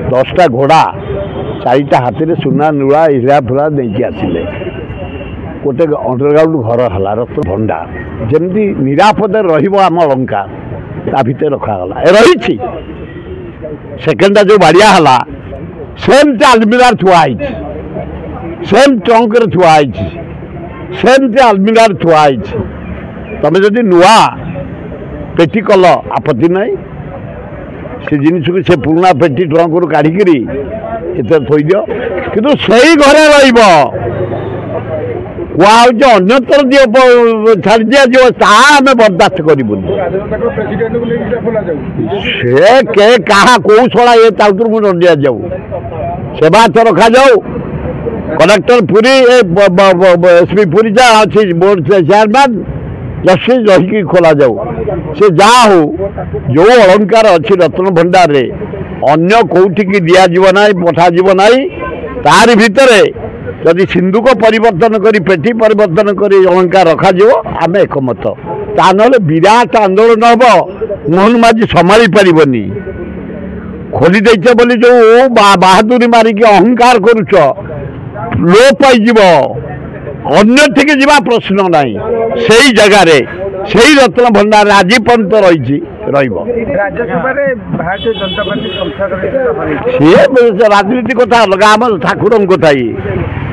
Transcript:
10टा घोड़ा 4टा हाथी सुना नुड़ा इला फुला नहीं आसिले गोटे अंडरग्राउंड घर है रत्न भंडार जमी निरापद रम अलंकार ता भितर रखागला रही सेकेंडा जो बाड़िया है सेमती आलमिरार थुआई सेम ट्रंक थुआई सेमती आलमिरार थुआई तमें जदि नुआ पेटी कल आपत्ति नहीं से जिनिस को से पुराना पेटी ट्रंक रू काढ़िकी एत थोई दियो किंतु सही घरे अन्यत्र दियो छाड़ दिया जो आम बर्दाश्त करूँ से के क्या कौशला ये ताउतर को दिया जाऊ सेवा तो रखा जाऊ कलेक्टर पुरी एसपी पुरी जा अच्छी बोर्ड चेयरमैन जस्टिस रही खोला जाऊ से जहाँ हो जो अलंकार अच्छी रत्न भंडार रे अन्य कौटिक दिज्व ना पठाव ना तार भितर जदि सिंधुक परिवर्तन करी पेटी परिवर्तन करी अलंकार रखा आम एकमत ता ना विराट आंदोलन हम मोहन माझी संभाली पारनी खोली देच बोली जो बहादुरी मारिकी अहंकार करुच लो पाई अन्य ठीक जा प्रश्न ना से जगार से रत्न भंडार आज पर्यंत रही राजनीति कथा अलग आम ठाकुर कथा ये